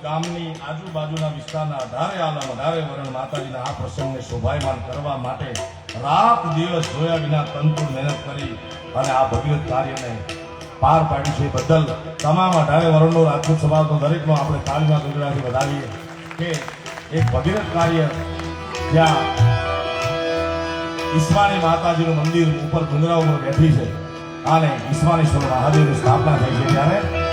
ગામની આજુબાજુના વિસ્તારના 18 આલમ 18 વરણ માતાજીના આ પ્રસંગને શોભાયમાન કરવા માટે રાત દિવસ જોયા વિના તનતુર મહેનત કરી અને આ ભગીરથ કાર્યને પાર પાડ્યું છે બદલ તમામ 18 વરણનો રાજપૂત સમાજનો દરેકનો આપણે તાળીમાં ગગડાથી વધાવીએ કે એક ભગીરથ કાર્ય જ્યાં ઈશ્વાણી માતાજીનું મંદિર ઉપર ડુંગરા ઉપર બેઠી છે અને ઈશ્વાનેશ્વર મહાદેવની સ્થાપના થઈ છે ત્યારે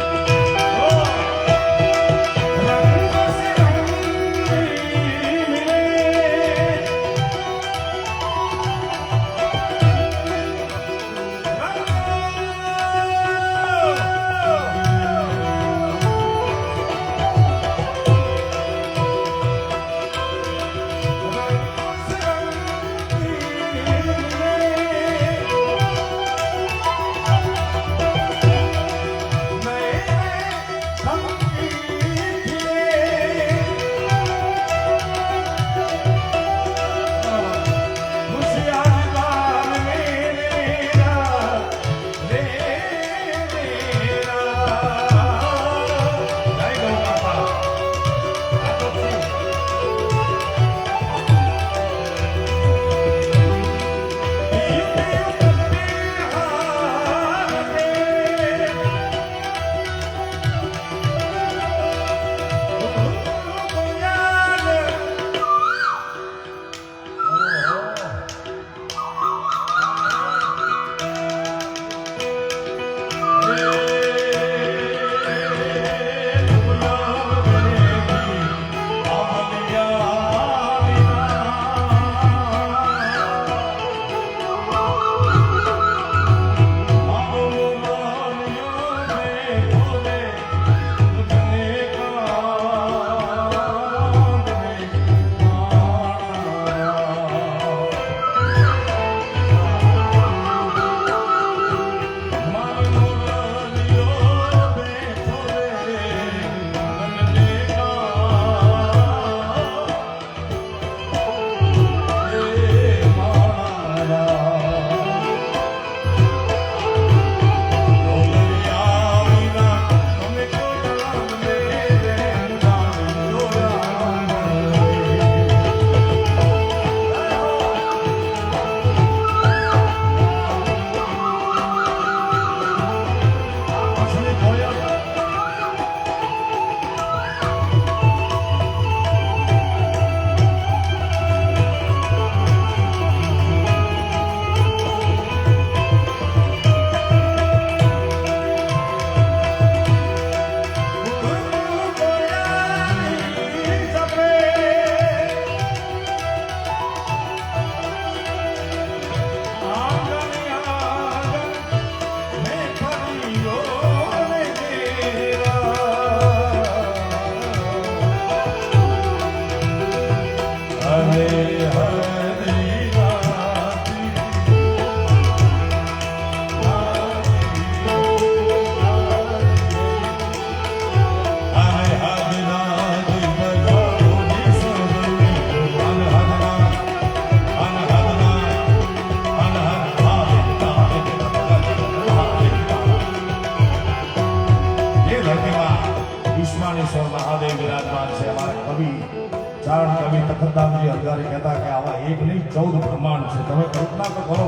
લખતરામજી હરગારી કહેતા કે આવા એક નહીં 14 બ્રહ્માંડ છે. તમે કલ્પના તો કરો,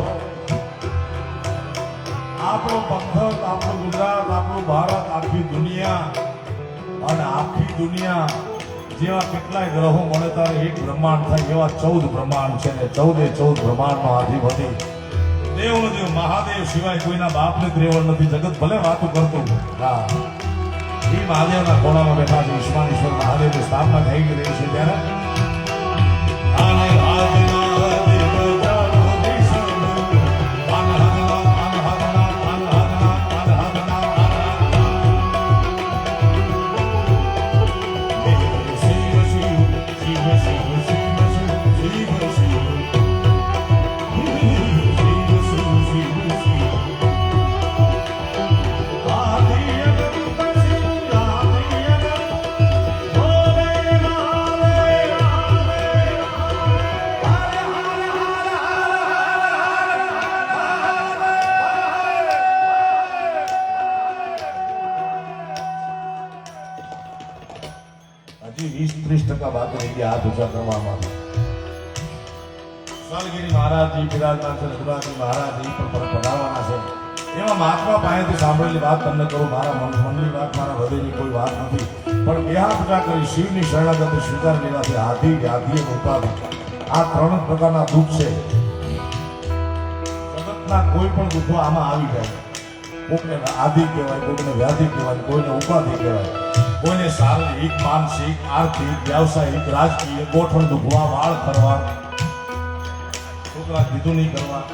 આપણો પંથક, આપણું ગુજરાત, આપણું ભારત, આખી દુનિયા અને આખી દુનિયા જેવા કેટલાય ગ્રહો મળે ત્યારે એક બ્રહ્માંડ થાય એવા 14 બ્રહ્માંડ છે ને 14 બ્રહ્માંડનો આધિપતિ દેવનો દેવ મહાદેવ સિવાય કોઈના બાપને ત્રેવડ નથી. જગત ભલે વાતું કરતું, હા, એ મહાદેવના ખોળામાં બેઠા છે. ઈશ્વર મહાદેવની સ્થાપના થઈ ગઈ રહી છે ત્યારે હજી 20-30% બાકી રહી ગયા હાથ ઊંચા કરવામાં. સાલગીરી મહારાજજી બિરાજમાન છે, રઘુનાથજી મહારાજ એ પણ પધારવાના છે. એવા મહાત્મા પાસેથી સાંભળેલી વાત તમને કરું. મારા મનની વાત, મારા હૃદયની કોઈ વાત નથી, પણ બે હાથ ઊંચા કરી શિવની શરણાગતિ સ્વીકાર લેવાથી આધિ વ્યાધિ અને ઉપાધિ આ 3 પ્રકારના દુઃખ છે. જગતના કોઈ પણ દુઃખો આમાં આવી જાય. કોઈને આધિ કહેવાય, કોઈને વ્યાધિ કહેવાય, કોઈને ઉપાધિ કહેવાય, કોઈને શારીરિક, માનસિક, આર્થિક, વ્યવસાયિક, રાજકીય, ગોઠણ દુખવા, વાળ ખરવા, છોકરા કીધું નહીં કરવા,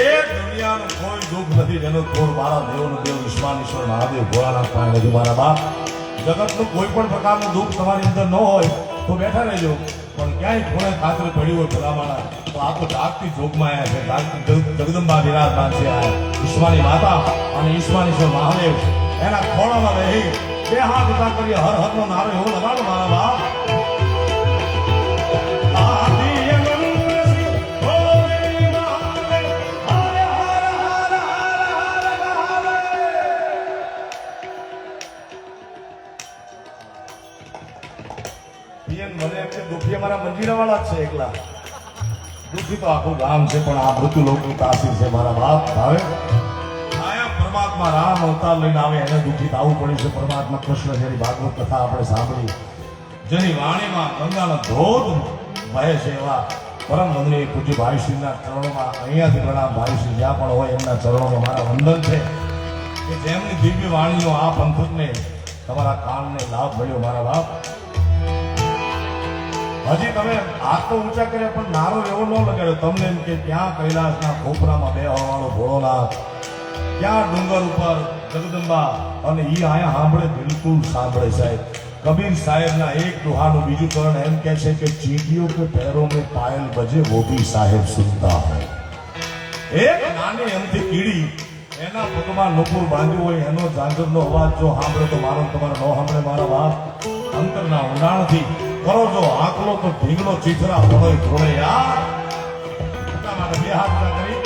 એક દુનિયાનું કોઈ દુઃખ નથી જેનો તોડ મારા દેવનો દેવ ઈશ્વર મહાદેવ ભોળાનાથ પાસે નથી. મારા બાપ, જગતનું કોઈ પણ પ્રકારનું દુઃખ તમારી અંદર ન હોય તો બેઠા રહેજો, પણ ક્યાંય ખૂણે ખાતરે પડ્યું હોય ભલામાણા તો આ તો જાગતી જોગમાં આવ્યા છે. જાગતી જગદંબા બિરાજમાન છે. આ ઈશ્વરની માતા અને ઈશ્વર મહાદેવ એના ખોળામાં રહી બે હાથ ઊંચા કરી હર હરનો નારો એવો લગાડો મારા બાપ. દુઃખી અમારા મંજીરા વાળા જ છે એકલા. દુઃખી તો આખું ગામ છે, પણ આ મૃત્યુ લોકની તાસીર છે મારા બાપ. હવે પરમાત્મા રામ અવતાર લઈને આવે એને દુઃખી થવું પડે છે. પરમાત્મા કૃષ્ણ જેની ભાગવત કથા આપણે સાંભળી, જેની વાણીમાં ગંગાનો ધોધ વહે છે, એવા પરમ વંદનીય પૂજ્ય ભાઈશ્રીના ચરણોમાં અહીંયાથી પ્રણામ. ભાઈશ્રી જ્યાં પણ હોય એમના ચરણોમાં મારા વંદન છે કે જેમની દિવ્ય વાણીનો આ પંથકને, તમારા કાનને લાભ મળ્યો મારા બાપ. હજી તમે હાથ તો ઊંચા કર્યા પણ નારો એવો ન લગાડ્યો તમને એમ કે ત્યાં કૈલાસના ખોપરામાં બેહવાવાળો ભોળોનાથ, ત્યાં ડુંગર ઉપર જગદંબા, અને ઈ આયા સાંભળે, બિલકુલ સાંભળે સાહેબ. કબીર સાહેબના એક દુહાનું બીજું ચરણ એમ કહે છે કે ચીંટીઓ કે पैरों में पायल बजे वो भी साहेब सुनता है. એક નાની એમથી કીડી એના પગમાં નુપુર બાંધ્યું હોય એનો ઝાંઝરનો અવાજ જો સાંભળે તો મારો તમારો ન સાંભળે મારા બાપ. અંતરના ઊંડાણથી કરો જો આંકલો તો ઢીંગલો ચીથરા પડો થોડે યાર. એટલા માટે બે હાથ કરી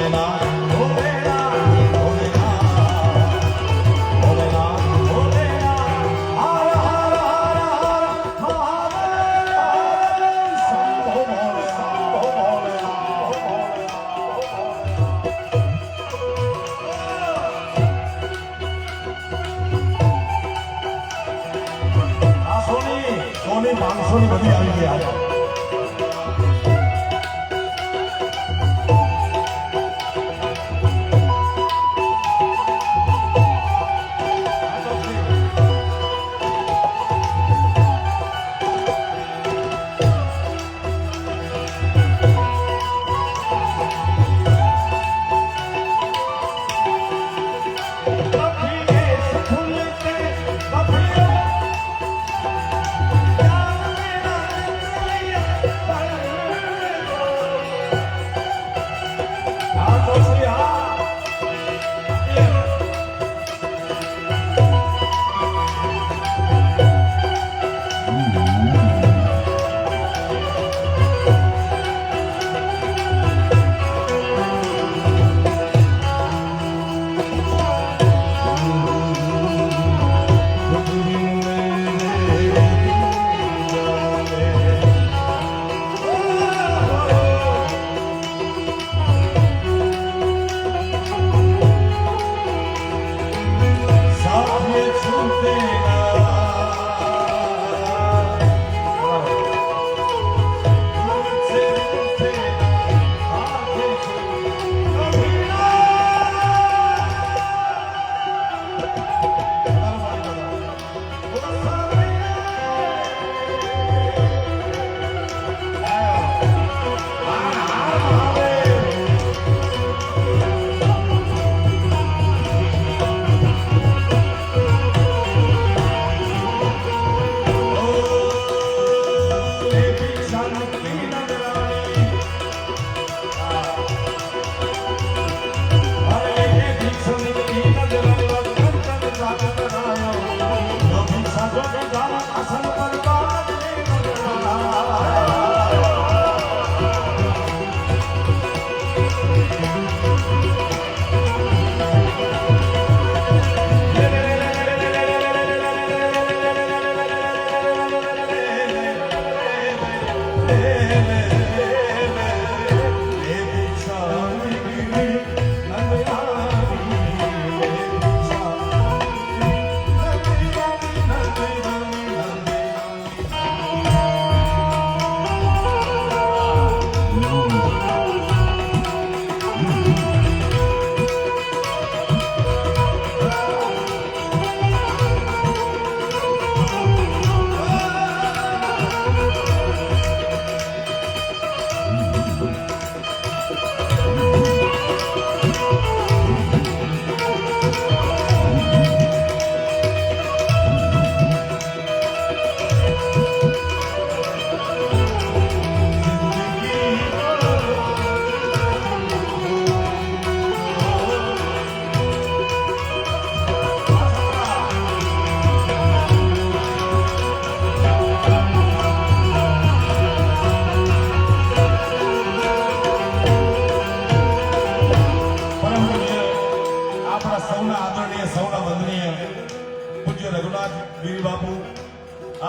ભોલેનાથ ભોલેનાથ ભોલેનાથ ભોલેનાથ ભોલેનાથ હર હર હર હર મહાદેવ શંભો ભોલેનાથ આ સોની 500 ની બધી આવી ગઈ આજે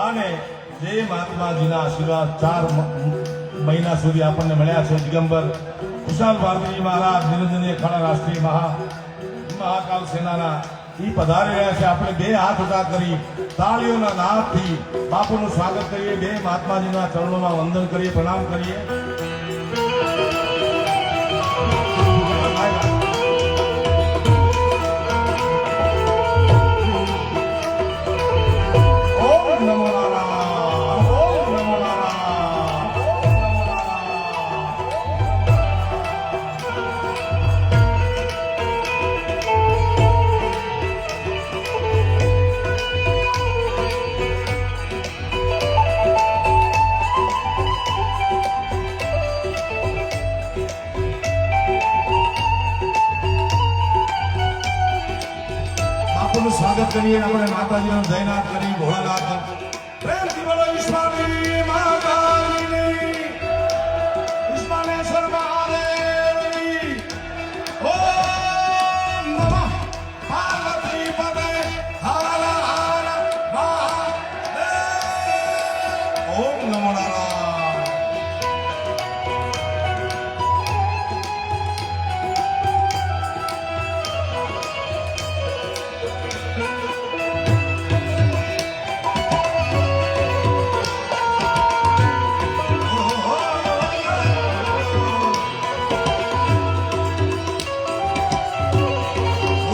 અને જે મહાત્માજીના આશીર્વાદ 4 મહિના સુધી આપણને મળ્યા છે. દિગંબર કુશાલ ભારતીજી મહારાજ નિરંજન અખાડા રાષ્ટ્રીય મહાકાલ સેનાના ઈ પધારી રહ્યા છે. આપણે 2 હાથ ઉઠા કરી તાળીઓના નાદથી બાપુનું સ્વાગત કરીએ. 2 મહાત્માજીના ચરણોમાં વંદન કરીએ, પ્રણામ કરીએ. સ્વાગત કરીએ. આપણે માતાજીનો જયનાથ કરી ભોળાનાથ પ્રેમથી બોલો ઈશ્વરી માતાજીની, ઈશ્વરેશ્વર મહાદેવની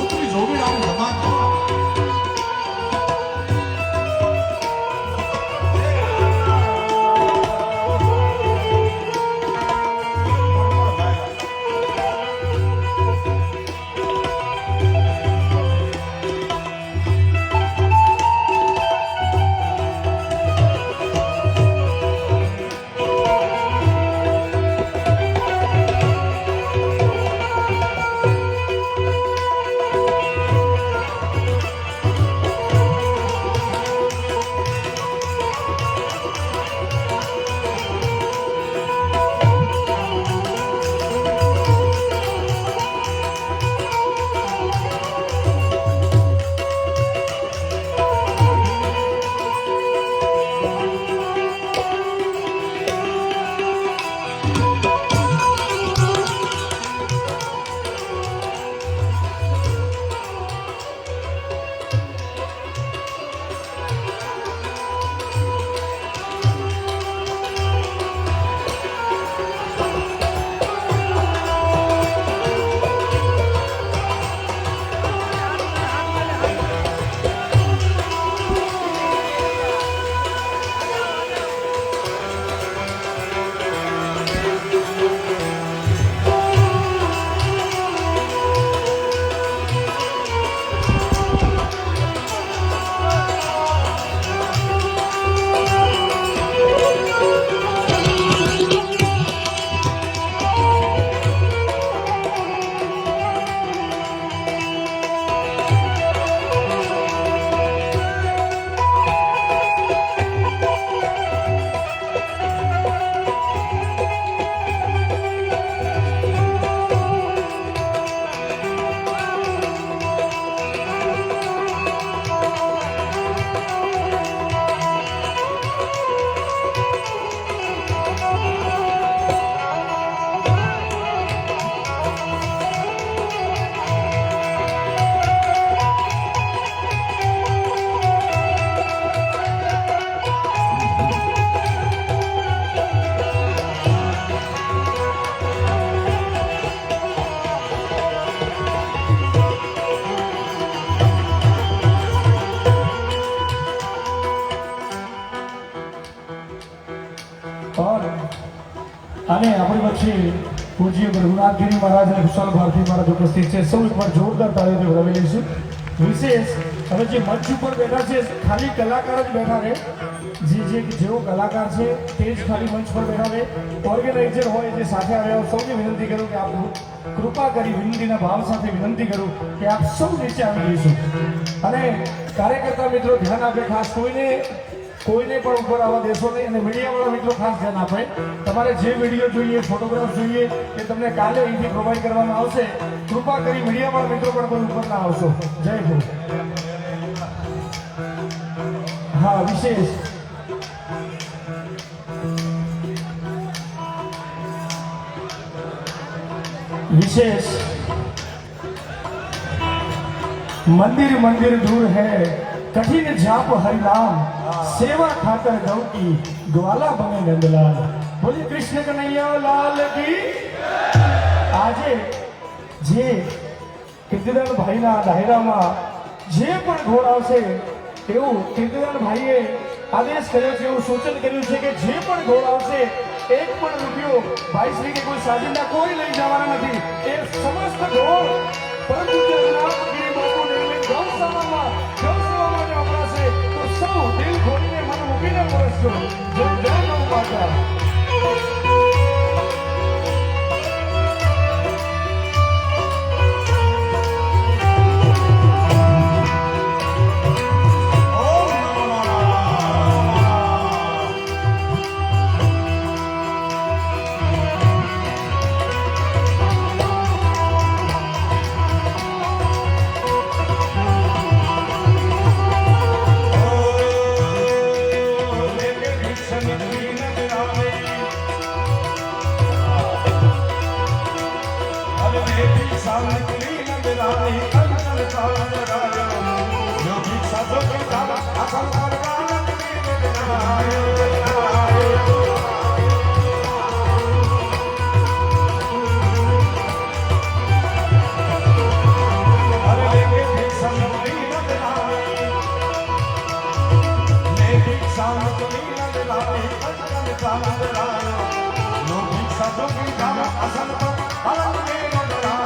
ઉતરી જોડી આવું ધમાકો. અને આપણી વચ્ચે પૂજ્ય રઘુનાથગીરી મહારાજ અને કુશાલ ભારતી મહારાજ ઉપસ્થિત છે. સૌ એકવાર જોરદાર તાળીઓથી વધાવી લઈશું. વિશેષ હવે જે મંચ ઉપર બેઠા છે ખાલી કલાકાર જ બેઠા રહે, જેવો કલાકાર છે તે જ ખાલી મંચ પર બેઠા રહે. ઓર્ગેનાઇઝર હોય જે સાથે આવ્યા હોય સૌને વિનંતી કરું કે આપ કૃપા કરી વિનંતીના ભાવ સાથે વિનંતી કરું કે આપ સૌ નીચે આવી જઈશું. અને કાર્યકર્તા મિત્રો ધ્યાન આપે, ખાસ કોઈને પણ ઉપર આવવા દેશો નહીં. અને મીડિયાવાળા મિત્રો ખાસ ધ્યાન આપે, તમારે જે વિડીયો જોઈએ, ફોટોગ્રાફ જોઈએ એ તમને કાલે અહીંથી પ્રોવાઈડ કરવામાં આવશે. કૃપા કરી મીડિયાવાળા મિત્રો પણ કોઈ ઉપર ના આવશો. જય ગુરુ. હા, વિશેષ मंदिर मंदिर दूर है कठिन जाप हरिनाम सेवा खातर गौ की ग्वाला बने नंदलाल. बोलिए कृष्ण कन्हैया लाल की. આજે જે કીર્તિદાન ભાઈના ડાયરામાં જે પણ ઘોડ આવશે એવું કીર્તિદાન ભાઈએ આદેશ કર્યો છે, એવું સૂચન કર્યું છે કે જે પણ ઘોડ આવશે એક પણ રૂપિયો ભાઈશ્રી કે કોઈ સાજિંદા કોઈ લઈ જવાના નથી. એ સમસ્ત ઘોડ પરંતુ જે રઘુનાથગીરી બાપુને ગૌશાળામાં વપરાશે. તો સૌ દિલ ખોલીને મન મૂકીને પરસજો. જય જય ગૌ માતા. અસલ પરવાનક નિરંજનાય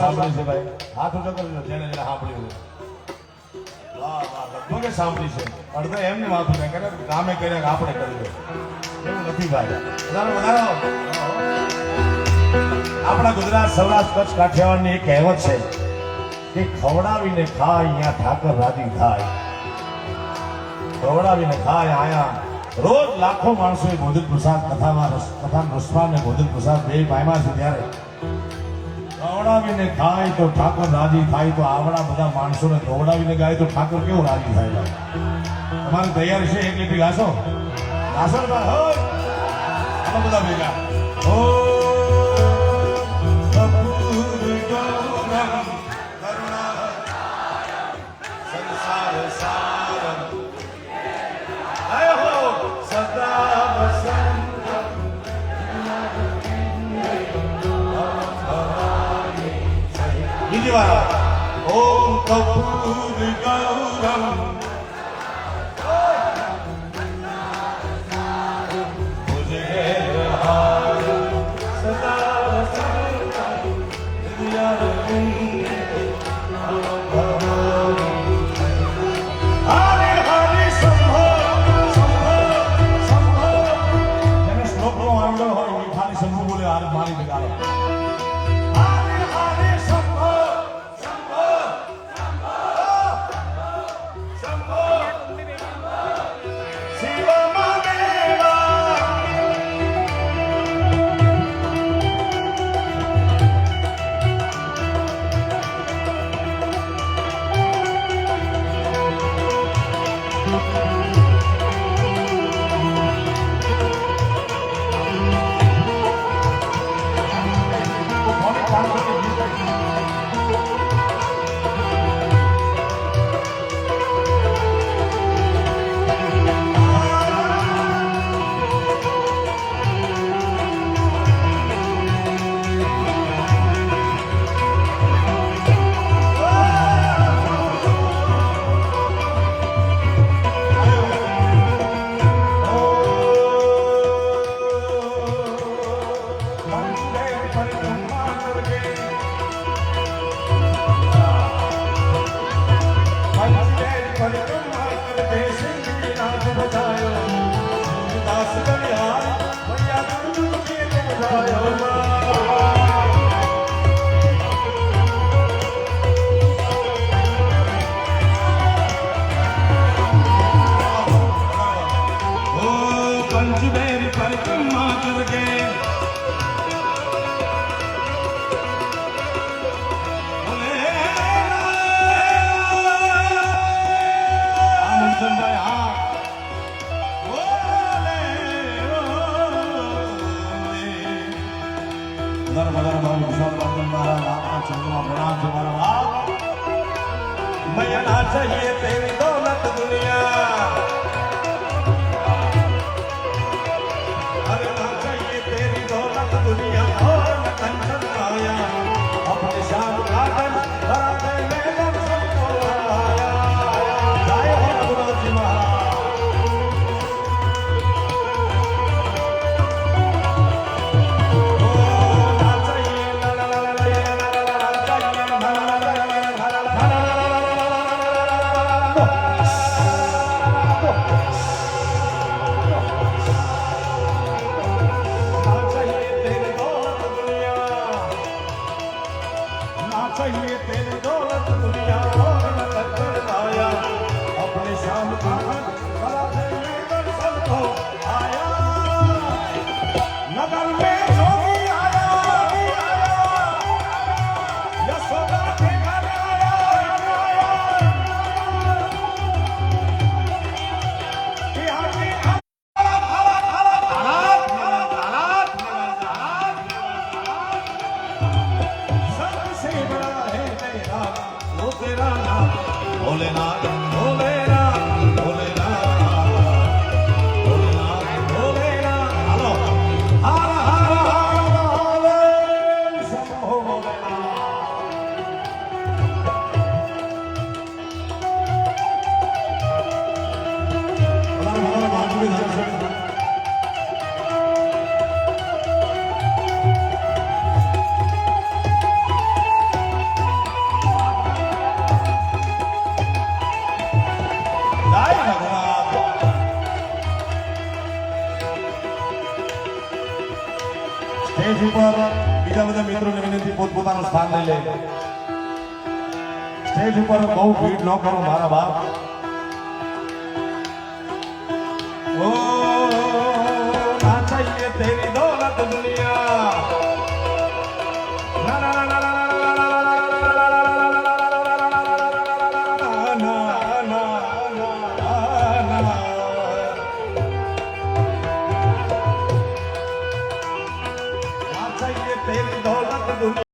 સાંભળી છે ભાઈ હાથ ઊંચો કરી જેને જેને સાંભળ્યું વાહ વાહ લગભગ સાંભળી છે અડધા એમને માથું ને કરે કામે કર્યા આપણે કરી એવું નથી ભાઈ વધારો વધારો આપણા ગુજરાત સૌરાષ્ટ્ર કચ્છ કાઠિયાવાડની એક કહેવત છે કે ખવડાવીને ખાય અહીંયા ઠાકર રાજી થાય ખવડાવીને ખાય અહીંયા રોજ લાખો માણસોએ ભોજન પ્રસાદ કથામાં રસમાં ને ભોજન પ્રસાદ બે પામ્યા છે ત્યારે ખવડાવીને ખાય તો ઠાકોર રાજી થાય તો આવડા બધા માણસોને ખવડાવીને ગાય તો ઠાકોર કેવું રાજી થાય ભાઈ તમારી તૈયારી છે એક લીટી ગાશો ગાશો ને ભાઈ હોય આમાં બધા ભેગા ઓ કપૂર ગૌરમ કરુણા સંસાર સારમ આયો હો સદા બીજી વાર ઓમ કપૂર ગૌરમ મુझे हार सदा दिया हरे हरे शंभो शंभो शंभो જેને શ્લોકનો આવડો હોય એ ખાલી શંભુ બોલે હાર મારી બગાડો હરે હરે શંભો શંભો શંભો શિવ મહાદેવા पंचबेर परिक्रमा करके मनसुखभाई हाँ प्रणाम से मारा बाप मैं ना चाहिए तेरी दौलत दुनिया दुनिया और न कंचन आया अपने शाम काटन बराबर में जब सबको आया जय हो रघुनाथ जी महाराज ना चाहिए ला ला ला ला ला चाहिए ला ला ला ला चाहिए तेरी दौलत दुनिया और न कंचन आया अपने शाम काटन बराबर में जब सबको आया नगर में जोगी आया यशोदा के घर आया कि आगे सबसे बड़ा है तेरा वो तेरा नाम भोलेनाथ भोलेनाथ भोलेनाथ भोलेनाथ भोलेनाथ हेलो हर हर हर महादेव शंभो भोलेनाथ સ્ટેજ ઉપર બીજા બધા મિત્રોને વિનંતી પોતપોતાનું સ્થાન લઈ લે સ્ટેજ ઉપર બહુ ભીડ ન કરો મારા બાપ ઓ ના चाहिए तेरी दौलत दुनिया